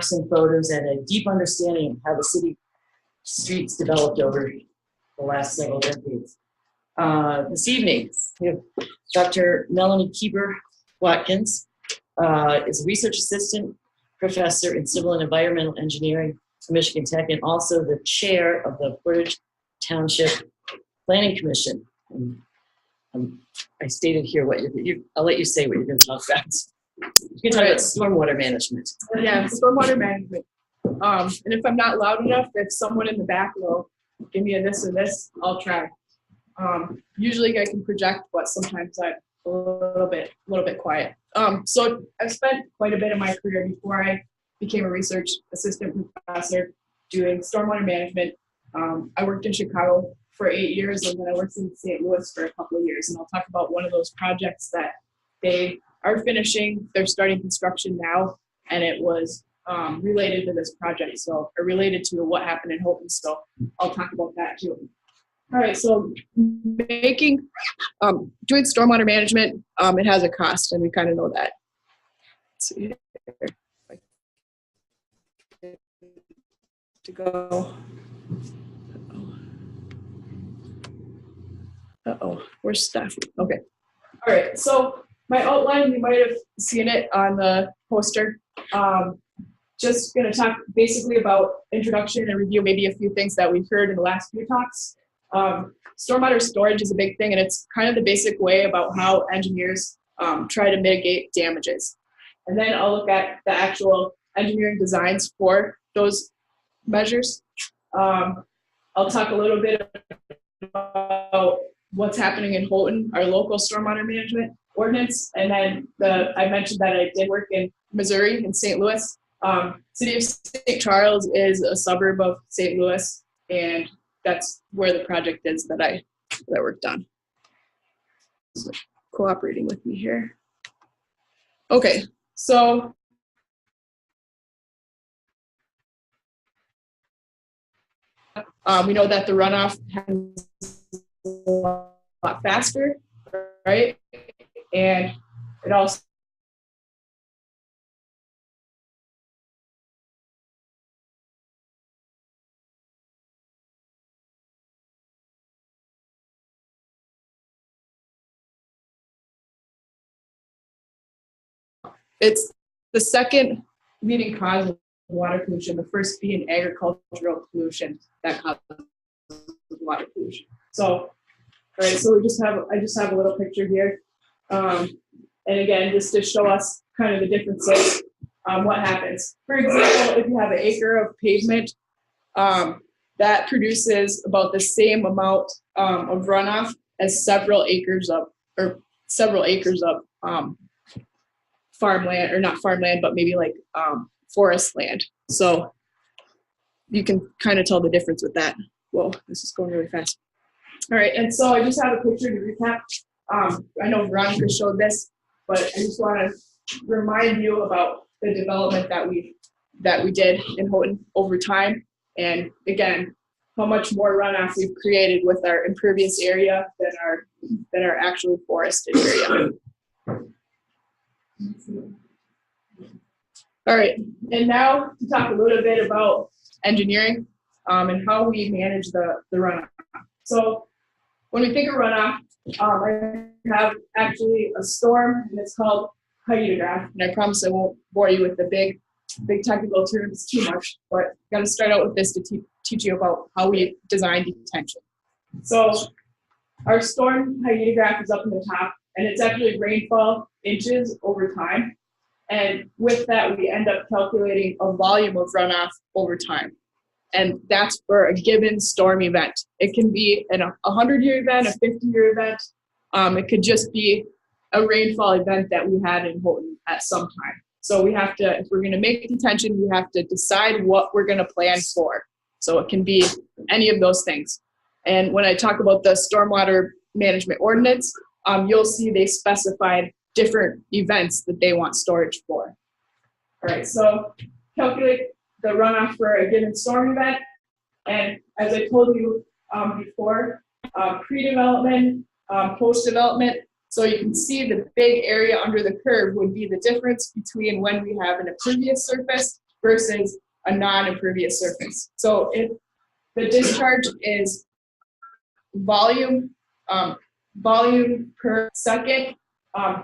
maps and photos and a deep understanding of how the city streets developed over the last several decades. This evening, we have Dr. Melanie Kueber Watkins, is a research assistant professor in civil and environmental engineering at Michigan Tech, and also the chair of the Portage Township Planning Commission. I stated here what I'll let you say what you're going to talk about. You can talk about stormwater management. Yeah, stormwater management. And if I'm not loud enough, if someone in the back will give me a this or this, I'll try. Usually I can project, but sometimes I'm a little bit quiet. So I've spent quite a bit of my career before I became a research assistant professor doing stormwater management. I worked in Chicago for 8 years, and then I worked in St. Louis for a couple of years. And I'll talk about one of those projects that they are finishing. They're starting construction now, and it was related to this project, so or related to what happened in Houghton. So I'll talk about that too. All right, so doing stormwater management, it has a cost, and we kind of know that. Let's see here. To go. Uh-oh, where's staff? Okay. All right, so my outline, you might have seen it on the poster. Just going to talk basically about introduction and review maybe a few things that we've heard in the last few talks. Stormwater storage is a big thing, and it's kind of the basic way about how engineers try to mitigate damages. And then I'll look at the actual engineering designs for those measures. I'll talk a little bit about what's happening in Houghton, our local stormwater management ordinance. And then I mentioned that I did work in Missouri, in St. Louis. City of St. Charles is a suburb of St. Louis, and that's where the project is that I worked on. So, cooperating with me here. Okay, so we know that the runoff happens a lot faster, right? And it also it's the second leading cause of water pollution, the first being agricultural pollution that causes water pollution. So, all right, so I just have a little picture here. And again, just to show us kind of the differences, what happens. For example, if you have an acre of pavement, that produces about the same amount of runoff as several acres of farmland, or not farmland, but maybe like forest land. So you can kind of tell the difference with that. Whoa, this is going really fast. All right, and so I just have a picture to recap. I know Veronica showed this, but I just want to remind you about the development that we did in Houghton over time, and again, how much more runoff we've created with our impervious area than our actually forested area. All right, and now to talk a little bit about engineering and how we manage the runoff. So when we think of runoff, I have actually a storm, and it's called hydrograph. And I promise I won't bore you with the big technical terms too much, but I'm going to start out with this to teach you about how we design detention. So our storm hydrograph is up in the top, and it's actually rainfall inches over time. And with that, we end up calculating a volume of runoff over time. And that's for a given storm event. It can be a 100-year event, a 50-year event. It could just be a rainfall event that we had in Houghton at some time. So we have to, if we're going to make detention, we have to decide what we're going to plan for. So it can be any of those things. And when I talk about the Stormwater Management Ordinance, you'll see they specified different events that they want storage for. All right, so calculate the runoff for a given storm event. And as I told you before, pre-development, post-development. So you can see the big area under the curve would be the difference between when we have an impervious surface versus a non-impervious surface. So if the discharge is volume per second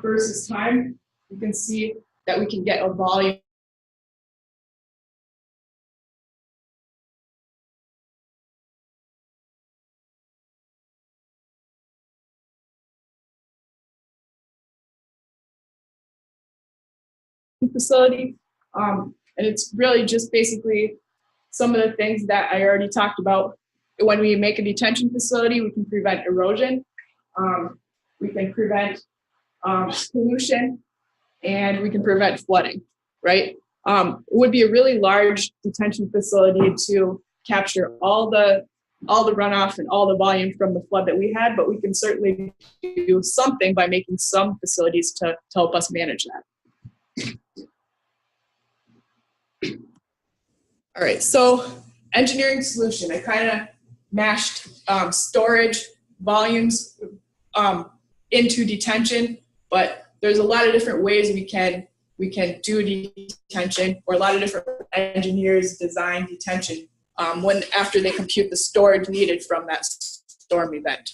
versus time, you can see that we can get a volume facility. And it's really just basically some of the things that I already talked about. When we make a detention facility, we can prevent erosion, we can prevent pollution, and we can prevent flooding, right? It would be a really large detention facility to capture all the runoff and all the volume from the flood that we had, but we can certainly do something by making some facilities to help us manage that. All right, so engineering solution. I kind of mashed storage volumes into detention, but there's a lot of different ways we can do detention, or a lot of different engineers design detention after they compute the storage needed from that storm event.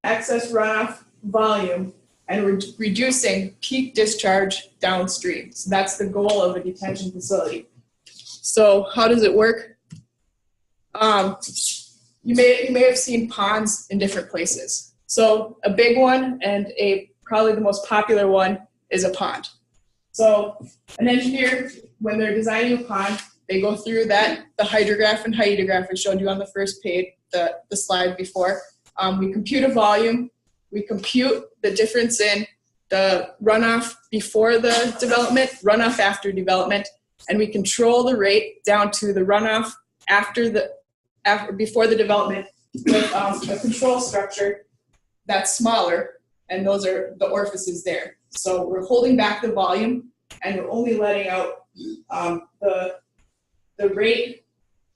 Excess runoff volume and reducing peak discharge downstream. So that's the goal of a detention facility. So how does it work? You may have seen ponds in different places. So a big one and probably the most popular one is a pond. So an engineer, when they're designing a pond, they go through the hydrograph and hyetograph I showed you on the first page, the slide before. We compute a volume. We compute the difference in the runoff before the development, runoff after development, and we control the rate down to the runoff before the development with a control structure that's smaller, and those are the orifices there. So we're holding back the volume, and we're only letting out the rate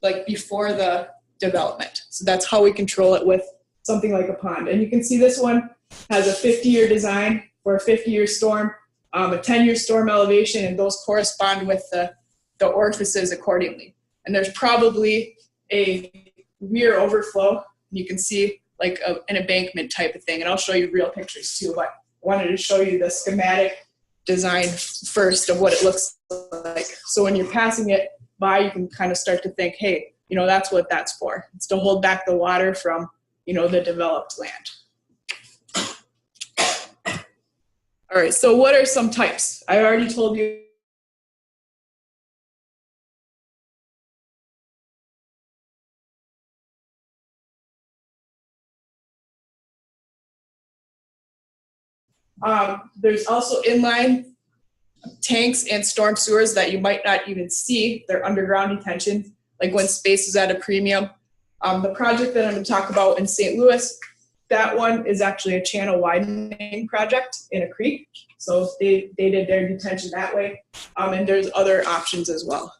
like before the development. So that's how we control it with something like a pond. And you can see this one has a 50-year design for a 50-year storm, a 10-year storm elevation, and those correspond with the orifices accordingly. And there's probably a weir overflow. You can see like an embankment type of thing, and I'll show you real pictures too, but I wanted to show you the schematic design first of what it looks like. So when you're passing it by, you can kind of start to think, hey, that's what that's for. It's to hold back the water from the developed land. All right, so what are some types? I already told you. There's also inline tanks and storm sewers that you might not even see. They're underground detention, like when space is at a premium. The project that I'm going to talk about in St. Louis, that one is actually a channel widening project in a creek. So they did their detention that way. And there's other options as well.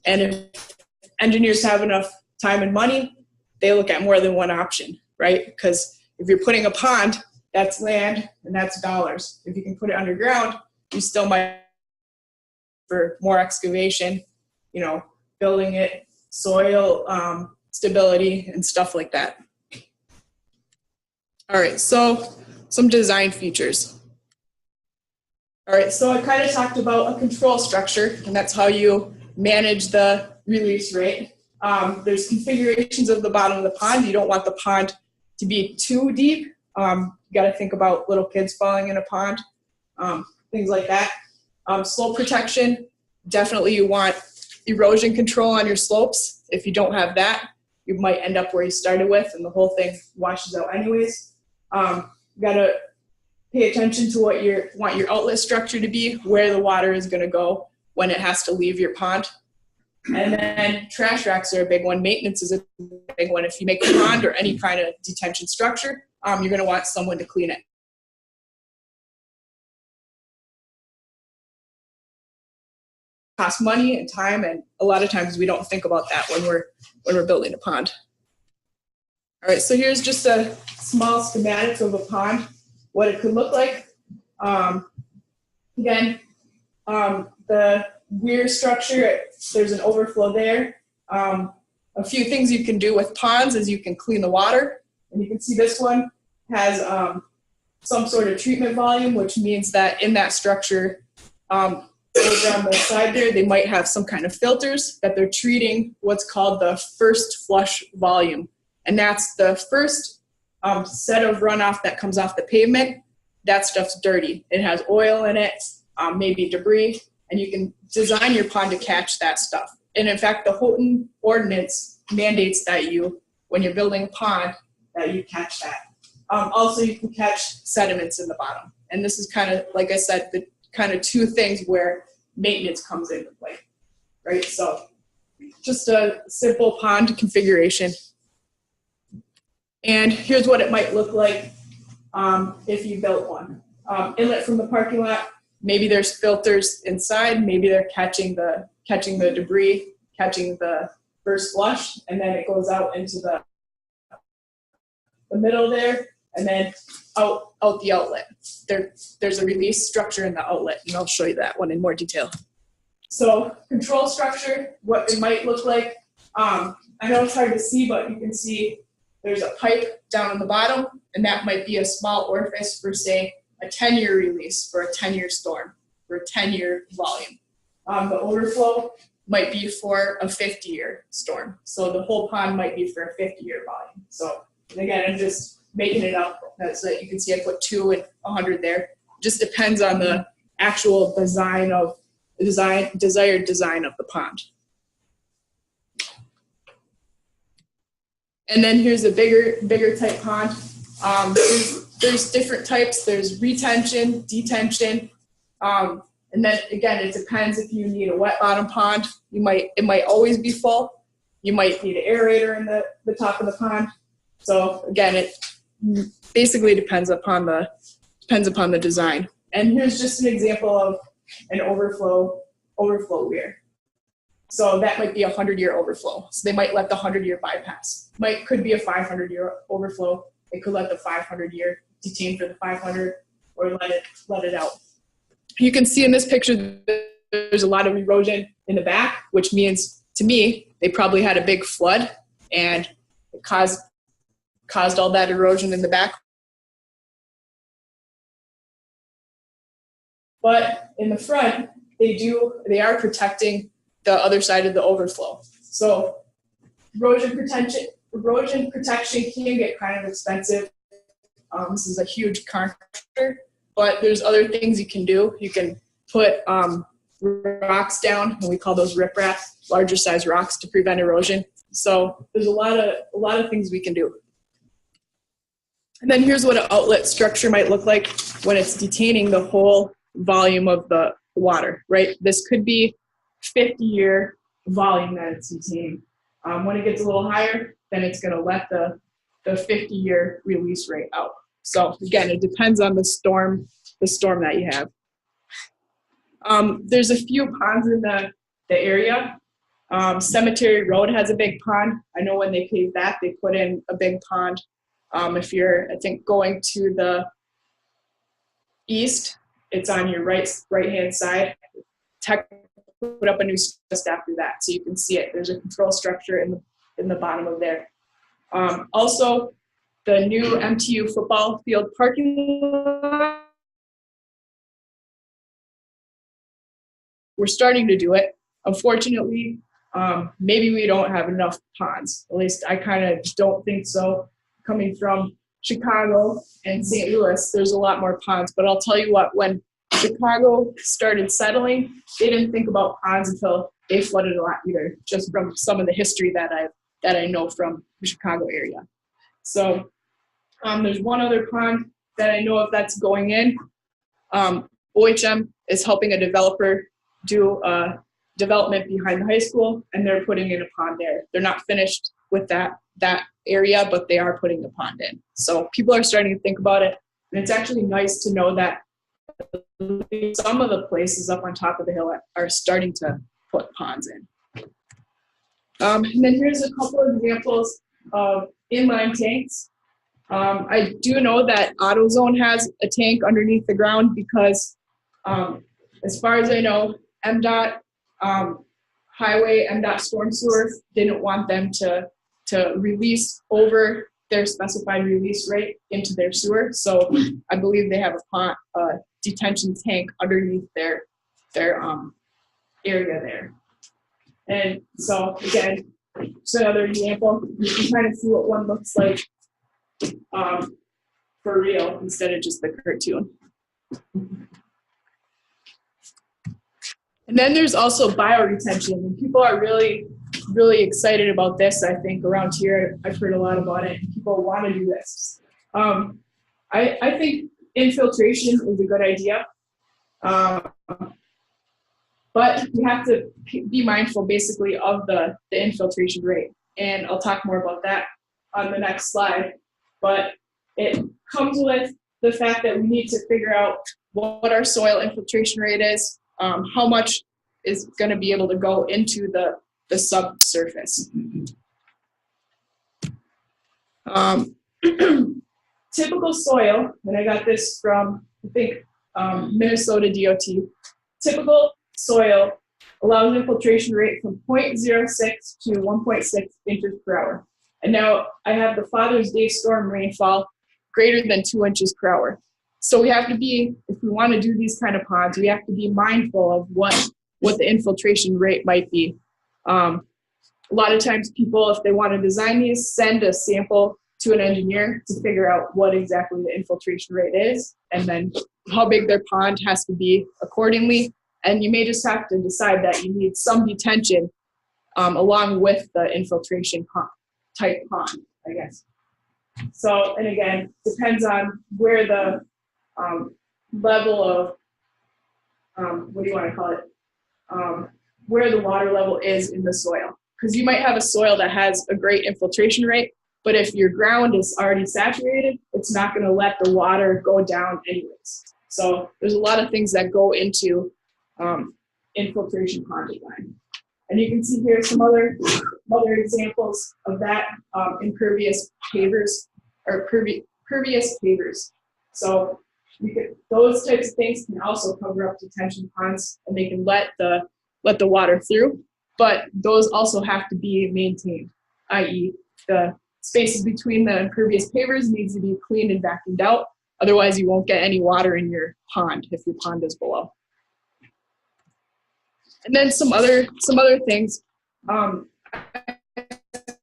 And if engineers have enough time and money, they look at more than one option, right? Because if you're putting a pond, that's land and that's dollars. If you can put it underground, you still might for more excavation, building it, soil stability and stuff like that. All right, so some design features. All right, so I kind of talked about a control structure, and that's how you manage the release rate. There's configurations of the bottom of the pond. You don't want the pond to be too deep. You got to think about little kids falling in a pond, things like that. Slope protection, definitely you want erosion control on your slopes. If you don't have that, you might end up where you started with, and the whole thing washes out anyways. You got to pay attention to what you want your outlet structure to be, where the water is going to go when it has to leave your pond. And then trash racks are a big one. Maintenance is a big one. If you make a pond or any kind of detention structure, you're going to want someone to clean it. Costs money and time, and a lot of times we don't think about that when we're building a pond. All right, so here's just a small schematic of a pond. what it could look like. Again, the weir structure, there's an overflow there. A few things you can do with ponds is you can clean the water. And you can see this one has some sort of treatment volume, which means that in that structure, over on the side there, they might have some kind of filters that they're treating what's called the first flush volume. And that's the first set of runoff that comes off the pavement. That stuff's dirty. It has oil in it, maybe debris, and you can design your pond to catch that stuff. And in fact, the Wetland Ordinance mandates that when you're building a pond, that you catch that. Also, you can catch sediments in the bottom. And this is kind of, like I said, the kind of two things where maintenance comes into play, right? So just a simple pond configuration. And here's what it might look like if you built one. Inlet from the parking lot, maybe there's filters inside, maybe they're catching the debris, catching the first flush, and then it goes out into the middle there, and then out the outlet. There's a release structure in the outlet, and I'll show you that one in more detail. So control structure, what it might look like. I know it's hard to see, but you can see there's a pipe down on the bottom, and that might be a small orifice for, say, a 10-year release for a 10-year storm, for a 10-year volume. The overflow might be for a 50-year storm. So the whole pond might be for a 50-year volume. So again, I'm just making it up so that you can see I put 2 and 100 there. It just depends on the actual desired design of the pond. And then here's a bigger type pond. There's different types. There's retention, detention, and then again, it depends if you need a wet bottom pond. It might always be full. You might need an aerator in the top of the pond. So again, it basically depends upon the design. And here's just an example of an overflow weir. So that might be a 100-year overflow. So they might let the 100-year bypass. Could be a 500-year overflow. They could let the 500-year detain for the 500 or let it out. You can see in this picture there's a lot of erosion in the back, which means to me they probably had a big flood and it caused all that erosion in the back. But in the front, they are protecting the other side of the overflow. So erosion protection can get kind of expensive. This is a huge contractor, but there's other things you can do. You can put rocks down, and we call those riprap, larger size rocks to prevent erosion. So there's a lot of things we can do. And then here's what an outlet structure might look like when it's detaining the whole volume of the water, right? This could be 50-year volume that it's detaining. When it gets a little higher, then it's going to let the 50-year release rate out. So again, it depends on the storm that you have. There's a few ponds in the area. Cemetery Road has a big pond. I know when they paved that, they put in a big pond. If you're, I think, going to the east, it's on your right-hand side. Tech put up a new just after that, so you can see it. There's a control structure in the bottom of there. Also, the new MTU football field parking lot, we're starting to do it. Unfortunately, maybe we don't have enough ponds. At least I kind of don't think so. Coming from Chicago and St. Louis, there's a lot more ponds. But I'll tell you what, when Chicago started settling, they didn't think about ponds until they flooded a lot either, just from some of the history that I know from the Chicago area. So there's one other pond that I know of that's going in. OHM is helping a developer do development behind the high school, and they're putting in a pond there. They're not finished with that area, but they are putting the pond in. So people are starting to think about it, and it's actually nice to know that some of the places up on top of the hill are starting to put ponds in. And then here's a couple of examples of inline tanks. I do know that AutoZone has a tank underneath the ground because, as far as I know, MDOT, Highway, MDOT Storm Sewer didn't want them to release over their specified release rate into their sewer. So I believe they have a detention tank underneath their area there. And so again, just another example, you can kind of see what one looks like for real instead of just the cartoon. And then there's also bioretention, and people are really, really excited about this. I think around here, I've heard a lot about it, and people want to do this. I think infiltration is a good idea, but you have to be mindful basically of the infiltration rate. And I'll talk more about that on the next slide. But it comes with the fact that we need to figure out what our soil infiltration rate is, how much is going to be able to go into the subsurface. Typical soil, and I got this from, I think, Minnesota DOT. Typical soil allows an infiltration rate from 0.06 to 1.6 inches per hour. And now I have the Father's Day storm rainfall greater than 2 inches per hour. So we have to be, if we want to do these kind of ponds, we have to be mindful of what the infiltration rate might be. A lot of times people, if they want to design these, send a sample to an engineer to figure out what exactly the infiltration rate is, and then how big their pond has to be accordingly. And you may just have to decide that you need some detention along with the infiltration type pond, I guess. So, and again, depends on where the level of, what do you want to call it? Where the water level is in the soil. Because you might have a soil that has a great infiltration rate, but if your ground is already saturated, it's not going to let the water go down anyways. So there's a lot of things that go into infiltration pond design. And you can see here some other examples of that, impervious pavers or pervious pavers. So those types of things can also cover up detention ponds, and they can let the water through, but those also have to be maintained, i.e. the spaces between the impervious pavers needs to be cleaned and vacuumed out. Otherwise, you won't get any water in your pond if your pond is below. And then some other things. I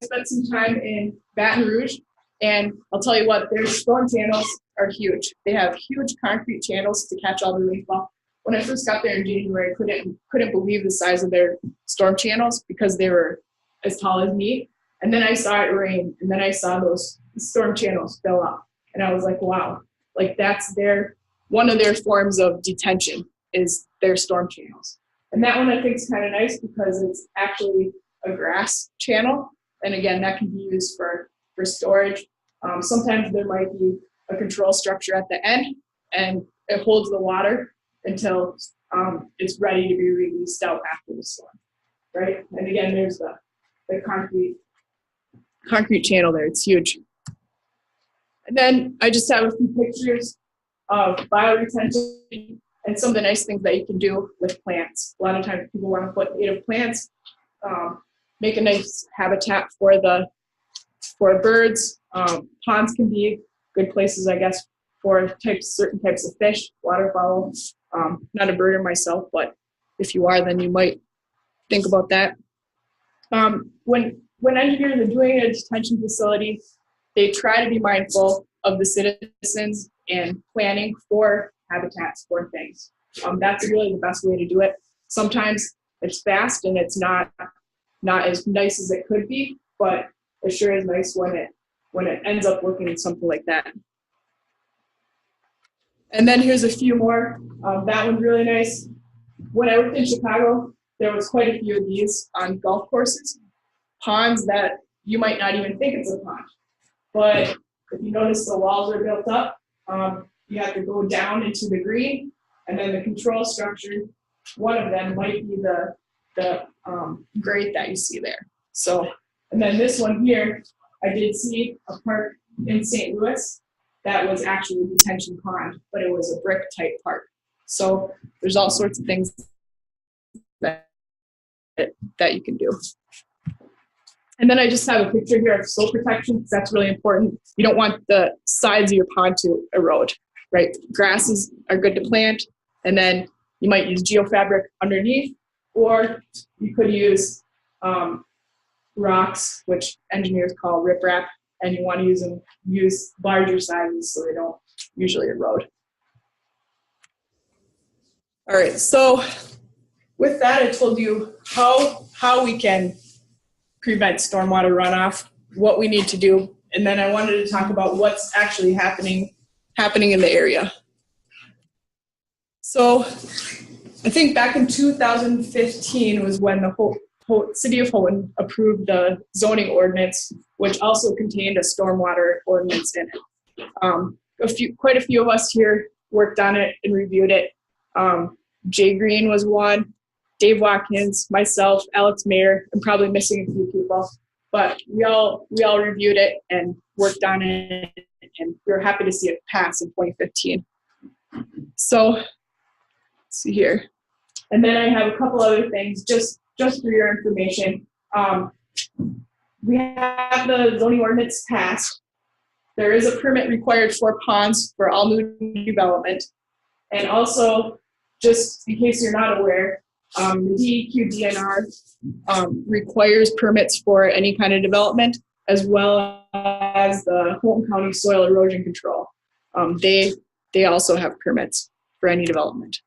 spent some time in Baton Rouge, and I'll tell you what, their storm channels are huge. They have huge concrete channels to catch all the rainfall. When I first got there in January, I couldn't believe the size of their storm channels because they were as tall as me. And then I saw it rain, and then I saw those storm channels fill up, and I was like, wow, like that's one of their forms of detention is their storm channels. And that one I think is kind of nice because it's actually a grass channel. And again, that can be used for storage. Sometimes there might be a control structure at the end, and it holds the water until it's ready to be released out after the storm, right? And again, there's the concrete channel there. It's huge. And then I just have a few pictures of bioretention and some of the nice things that you can do with plants. A lot of times people want to put native plants, make a nice habitat for birds. Ponds can be good places, I guess, for certain types of fish, waterfowl. Not a birder myself, but if you are, then you might think about that. When engineers are doing a detention facility, they try to be mindful of the citizens and planning for habitats for things. That's really the best way to do it. Sometimes it's fast and it's not as nice as it could be, but it sure is nice when it ends up looking something like that. And then here's a few more. That one's really nice. When I worked in Chicago, there was quite a few of these on golf courses, ponds that you might not even think it's a pond. But if you notice the walls are built up, you have to go down into the green, and then the control structure, one of them might be the grate that you see there. So, and then this one here, I did see a part in St. Louis that was actually a detention pond, but it was a brick type park. So there's all sorts of things that you can do. And then I just have a picture here of soil protection, because that's really important. You don't want the sides of your pond to erode, right? Grasses are good to plant, and then you might use geofabric underneath, or you could use rocks, which engineers call riprap, and you want to use larger sizes so they don't usually erode. All right, so with that, I told you how we can prevent stormwater runoff, what we need to do, and then I wanted to talk about what's actually happening in the area. So I think back in 2015 was when the city of Houghton approved the zoning ordinance, which also contained a stormwater ordinance in it. Quite a few of us here worked on it and reviewed it. Jay Green was one, Dave Watkins, myself, Alex Mayer. I'm probably missing a few people, but we all reviewed it and worked on it, and we were happy to see it pass in 2015. So let's see here. And then I have a couple other things just for your information. We have the zoning ordinance passed. There is a permit required for ponds for all new development. And also, just in case you're not aware, the DEQ DNR requires permits for any kind of development, as well as the Houghton County Soil Erosion Control. They also have permits for any development.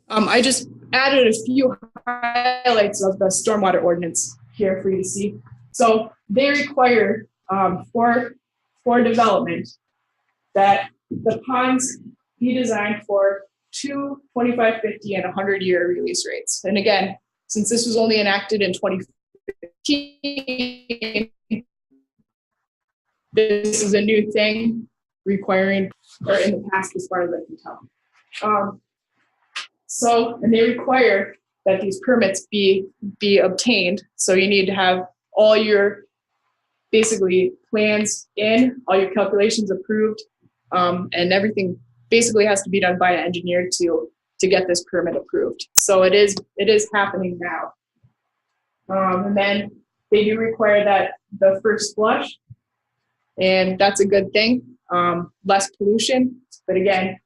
I just added a few highlights of the stormwater ordinance here for you to see. So they require for development that the ponds be designed for 2, 25, 50, and 100-year release rates. And again, since this was only enacted in 2015, this is a new thing requiring, or in the past, as far as I can tell. And they require that these permits be obtained. So you need to have all your basically plans in, all your calculations approved, and everything basically has to be done by an engineer to get this permit approved. So it is happening now. And then they do require that the first flush, and that's a good thing. Less pollution, but again,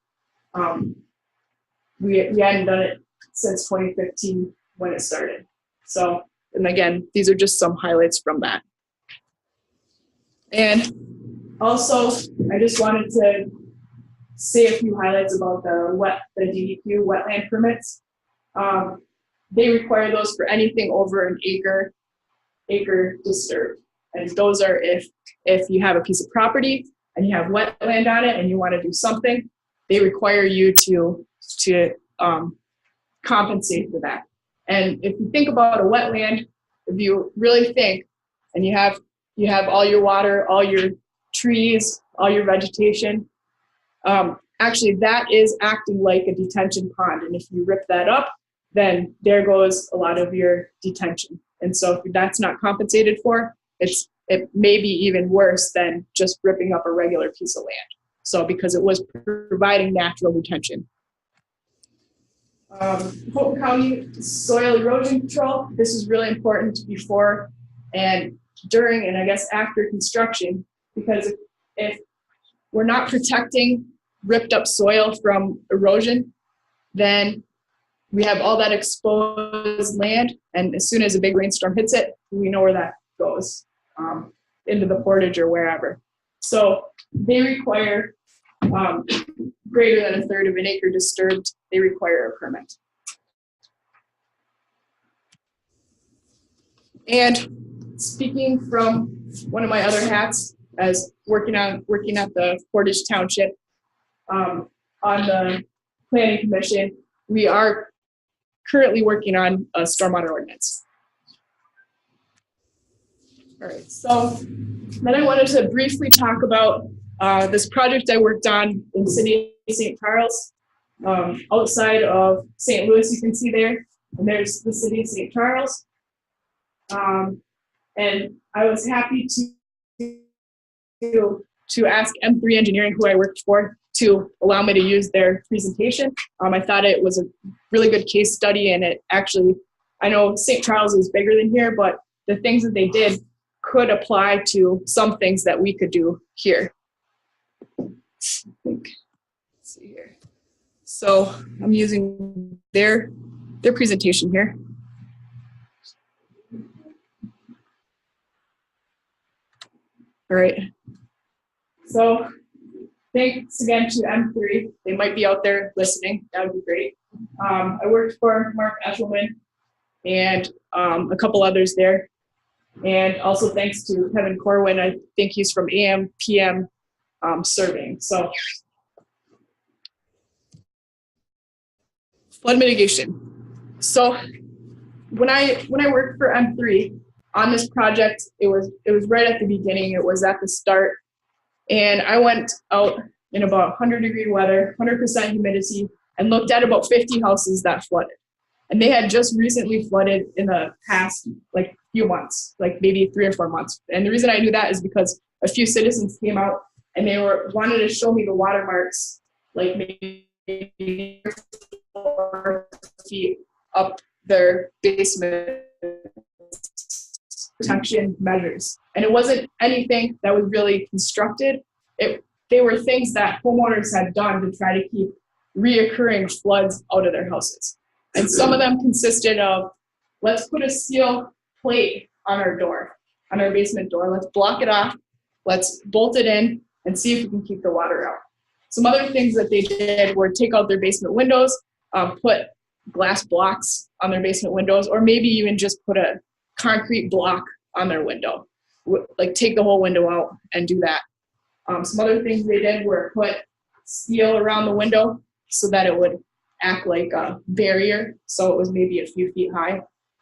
we hadn't done it since 2015 when it started. So, and again, these are just some highlights from that. And also, I just wanted to say a few highlights about the DEQ wetland permits. They require those for anything over an acre disturbed. And those are if you have a piece of property and you have wetland on it and you want to do something, they require you to compensate for that. And if you think about a wetland, if you really think, and you have all your water, all your trees, all your vegetation, actually that is acting like a detention pond. And if you rip that up, then there goes a lot of your detention. And so if that's not compensated for, it may be even worse than just ripping up a regular piece of land. So because it was providing natural retention. Houghton County Soil Erosion Control, this is really important before and during and I guess after construction, because if we're not protecting ripped up soil from erosion, then we have all that exposed land, and as soon as a big rainstorm hits it, we know where that goes, into the Portage or wherever. So they require greater than a third of an acre disturbed, they require a permit. And speaking from one of my other hats as working at the Portage Township on the Planning Commission, we are currently working on a stormwater ordinance. All right, so then I wanted to briefly talk about this project I worked on in the city of St. Charles. Outside of St. Louis, you can see there, and there's the city of St. Charles. And I was happy to ask M3 Engineering, who I worked for, to allow me to use their presentation. I thought it was a really good case study, and it actually, I know St. Charles is bigger than here, but the things that they did could apply to some things that we could do here. Let's see here. So I'm using their presentation here. All right. So thanks again to M3. They might be out there listening. That would be great. I worked for Mark Eshelman and a couple others there. And also thanks to Kevin Corwin. I think he's from AM, PM surveying. So flood mitigation. So when I worked for M3 on this project, it was right at the beginning. It was at the start. And I went out in about 100-degree weather, 100% humidity, and looked at about 50 houses that flooded. And they had just recently flooded in the past, like, few months, like maybe 3 or 4 months. And the reason I knew that is because a few citizens came out and they wanted to show me the watermarks, like maybe 4 feet up their basement protection measures. And it wasn't anything that was really constructed. They were things that homeowners had done to try to keep reoccurring floods out of their houses. And some of them consisted of, let's put a steel plate on our door, on our basement door. Let's block it off. Let's bolt it in and see if we can keep the water out. Some other things that they did were take out their basement windows, put glass blocks on their basement windows, or maybe even just put a concrete block on their window, like take the whole window out and do that. Some other things they did were put steel around the window so that it would act like a barrier, so it was maybe a few feet high.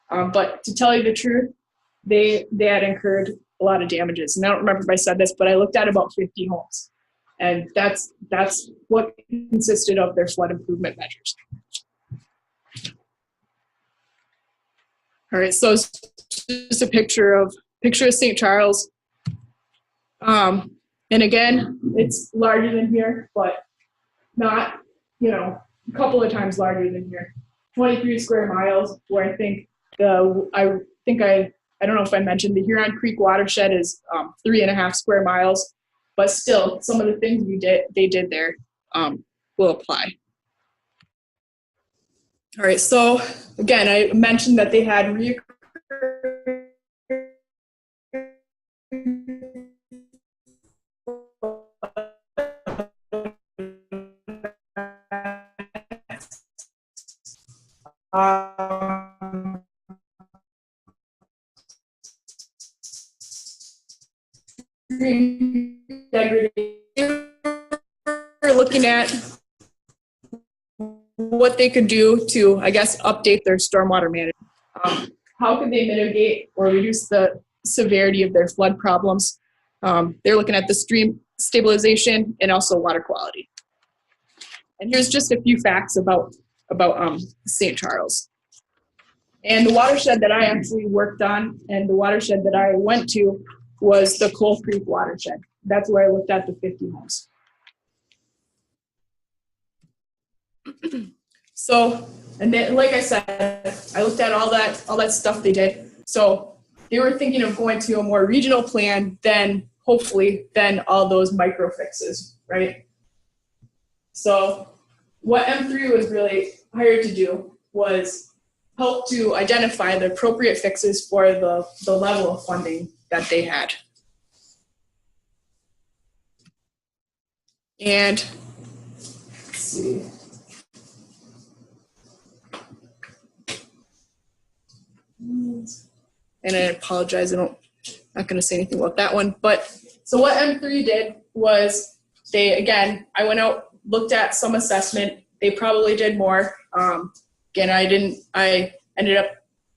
But to tell you the truth, they had incurred a lot of damages. And I don't remember if I said this, but I looked at about 50 homes. And that's what consisted of their flood improvement measures. All right, so it's just a picture of St. Charles. And again, it's larger than here, but not, a couple of times larger than here. 23 square miles, where I think I don't know if I mentioned the Huron Creek watershed is 3.5 square miles, but still some of the things they did there will apply. All right, so again, I mentioned that they had integrity. We're looking at what they could do to, I guess, update their stormwater management. How could they mitigate or reduce the severity of their flood problems? They're looking at the stream stabilization and also water quality. And here's just a few facts about St. Charles. And the watershed that I actually worked on and the watershed that I went to was the Coal Creek watershed. That's where I looked at the 50 homes. So, and then, like I said, I looked at all that stuff they did. So they were thinking of going to a more regional plan than all those micro fixes, right? So what M3 was really hired to do was help to identify the appropriate fixes for the level of funding that they had. And let's see. And I apologize, I'm not going to say anything about that one. But so what M3 did was I went out, looked at some assessment. They probably did more. Again, I ended up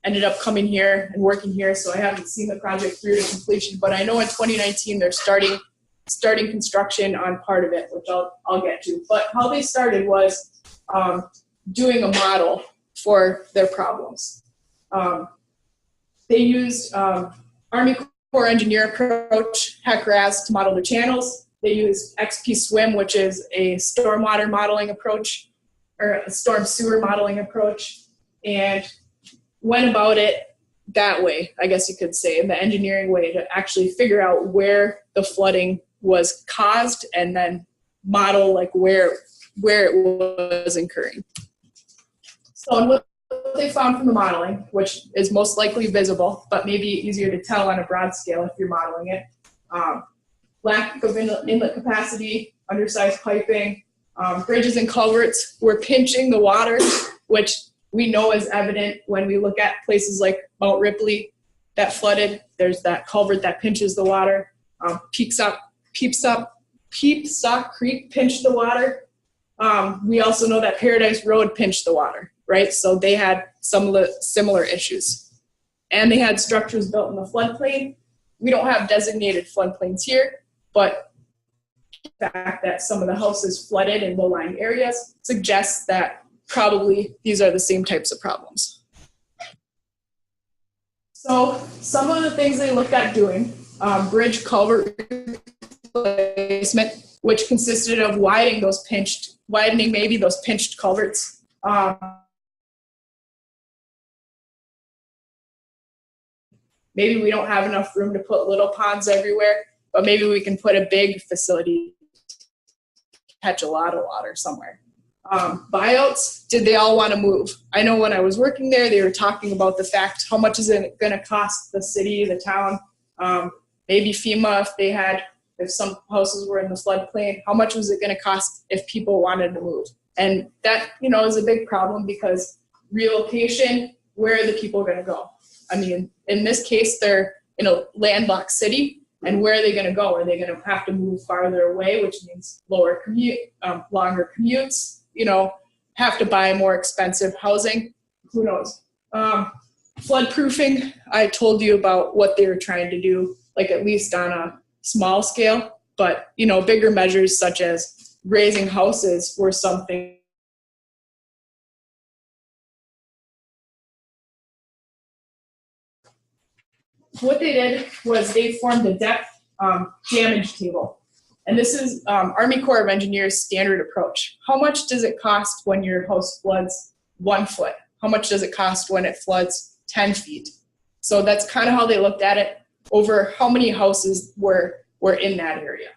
ended up coming here and working here, so I haven't seen the project through to completion, but I know in 2019 they're starting construction on part of it, which I'll get to. But how they started was doing a model for their problems. They used Army Corps engineer approach, HEC-RAS, to model the channels. They used XP Swim, which is a stormwater modeling approach, or a storm sewer modeling approach, and went about it that way, I guess you could say, the engineering way, to actually figure out where the flooding was caused and then model like where it was occurring. So what they found from the modeling, which is most likely visible, but maybe easier to tell on a broad scale if you're modeling it, lack of inlet capacity, undersized piping, bridges and culverts were pinching the water, which we know is evident when we look at places like Mount Ripley that flooded. There's that culvert that pinches the water. Peepsaw Creek pinched the water. We also know that Paradise Road pinched the water, right? So they had some of the similar issues. And they had structures built in the floodplain. We don't have designated floodplains here, but the fact that some of the houses flooded in low-lying areas suggests that probably these are the same types of problems. So some of the things they looked at doing, bridge culvert replacement, which consisted of widening maybe those pinched culverts. Maybe we don't have enough room to put little ponds everywhere, but maybe we can put a big facility to catch a lot of water somewhere. Buyouts, did they all want to move? I know when I was working there, they were talking about the fact, how much is it going to cost the city, the town, maybe FEMA if some houses were in the floodplain, how much was it going to cost if people wanted to move? And that, is a big problem, because relocation, where are the people going to go? I mean, in this case, they're in a landlocked city, and where are they going to go? Are they going to have to move farther away, which means longer commutes, have to buy more expensive housing? Who knows? Floodproofing, I told you about what they were trying to do, like at least on a small scale, but bigger measures such as raising houses were something. What they did was they formed a depth damage table. And this is Army Corps of Engineers standard approach. How much does it cost when your house floods 1 foot? How much does it cost when it floods 10 feet? So that's kind of how they looked at it over how many houses were in that area.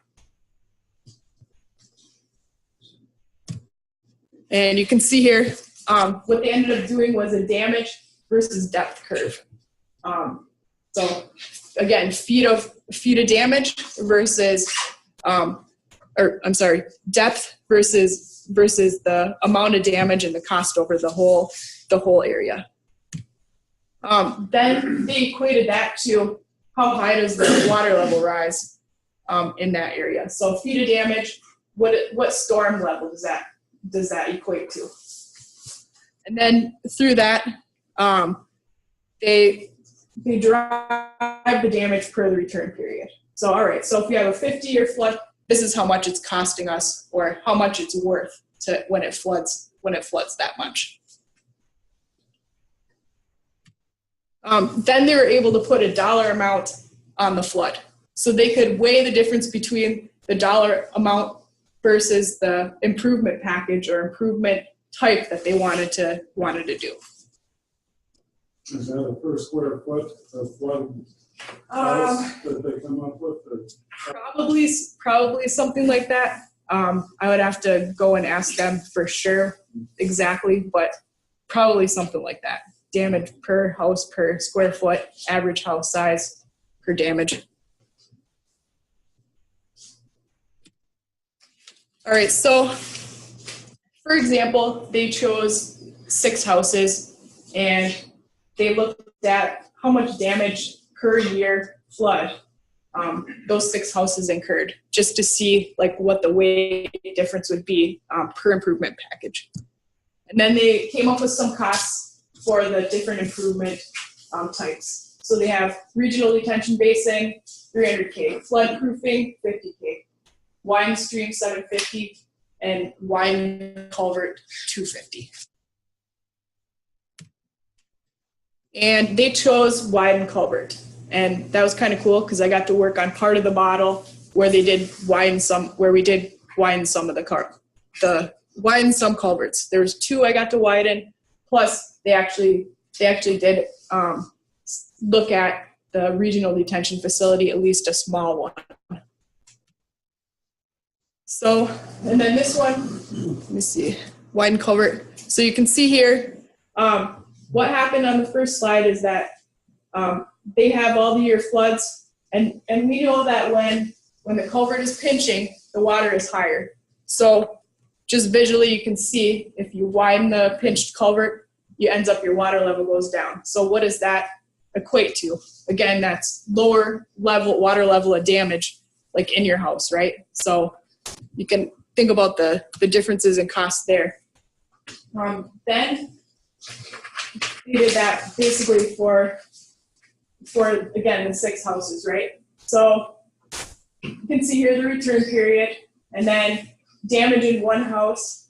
And you can see here, what they ended up doing was a damage versus depth curve. So again, feet of damage versus, depth versus the amount of damage and the cost over the whole area. Then they equated that to how high does the water level rise in that area. So feet of damage, what storm level does that equate to? And then through that, they derive the damage per the return period. So, all right, so if you have a 50-year flood, this is how much it's costing us, or how much it's worth when it floods that much. Then they were able to put a dollar amount on the flood. So they could weigh the difference between the dollar amount versus the improvement package or improvement type that they wanted to do. Is that a per square foot of flood house that they come up with? Probably something like that. I would have to go and ask them for sure exactly, but probably something like that. Damage per house per square foot, average house size per damage. All right, so for example, they chose 6 houses and they looked at how much damage per year flood those 6 houses incurred, just to see like what the weight difference would be per improvement package. And then they came up with some costs for the different improvement types. So they have regional detention basin, 300K, flood proofing, 50K, wide stream, 750, and wide culvert, 250. And they chose widen culvert. And that was kind of cool because I got to work on part of the model where they did widen some, where we did widen some of widen some culverts. There was 2 I got to widen, plus they actually did look at the regional detention facility, at least a small one. So, and then this one, let me see, widen culvert. So you can see here, what happened on the first slide is that they have all the year floods, and we know that when the culvert is pinching, the water is higher. So just visually you can see if you widen the pinched culvert, you ends up your water level goes down. So what does that equate to? Again, that's lower level water level of damage, like in your house, right? So you can think about the differences in cost there. Then we did that basically for again the 6 houses, right? So you can see here the return period, and then damage in one house,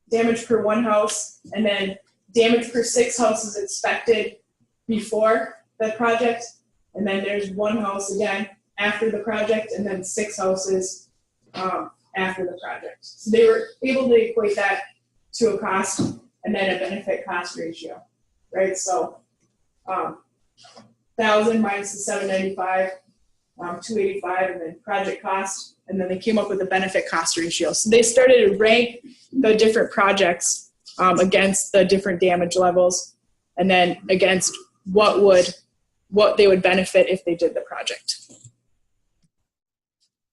damage per one house, and then damage per 6 houses expected before the project, and then there's 1 house again after the project, and then 6 houses after the project. So they were able to equate that to a cost and then a benefit cost ratio, right? So 1,000 minus the 795, 285, and then project cost, and then they came up with a benefit cost ratio. So they started to rank the different projects against the different damage levels, and then against what they would benefit if they did the project.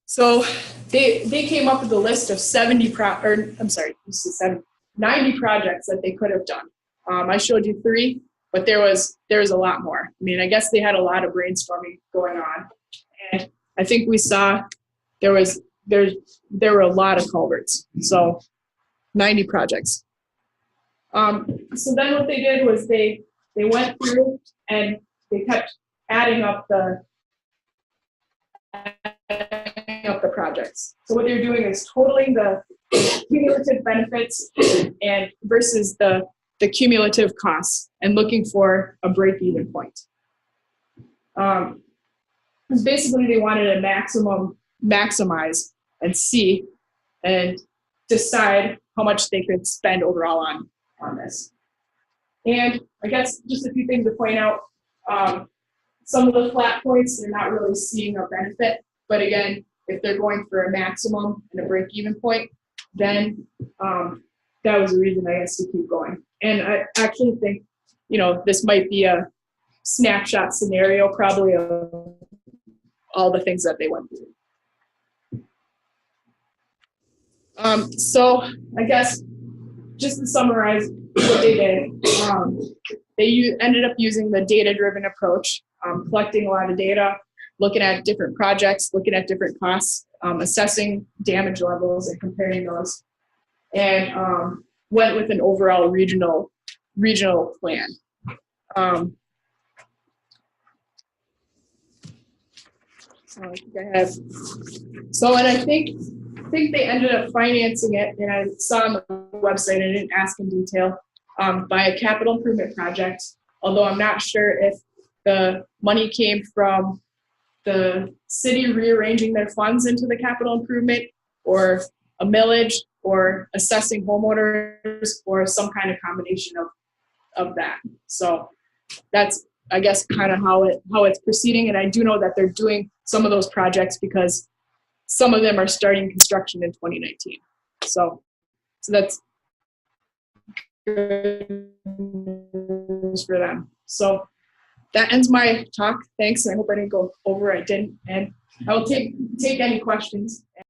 So they came up with a list of 90 projects that they could have done. I showed you 3, but there was a lot more. I mean, I guess they had a lot of brainstorming going on, and I think we saw there were a lot of culverts. So 90 projects. So then what they did was they went through and they kept adding up the projects. So what they're doing is totaling the cumulative benefits and versus the cumulative costs and looking for a break-even point. Because basically they wanted to maximize and see and decide how much they could spend overall on this. And I guess just a few things to point out. Some of the flat points, they're not really seeing a benefit, but again, if they're going for a maximum and a break-even point, then that was a reason, I guess, to keep going. And I actually think, this might be a snapshot scenario probably of all the things that they went through. So I guess just to summarize what they did, they ended up using the data-driven approach, collecting a lot of data, looking at different projects, looking at different costs, assessing damage levels and comparing those, and went with an overall regional plan. So I think I have. So, and I think they ended up financing it, and I saw on the website, I didn't ask in detail, by a capital improvement project, although I'm not sure if the money came from the city rearranging their funds into the capital improvement, or a millage, or assessing homeowners, or some kind of combination of that. So that's, I guess, kind of how it's proceeding. And I do know that they're doing some of those projects because some of them are starting construction in 2019. So that's good news for them. So that ends my talk. Thanks. I hope I didn't go over. I didn't. And I will take any questions.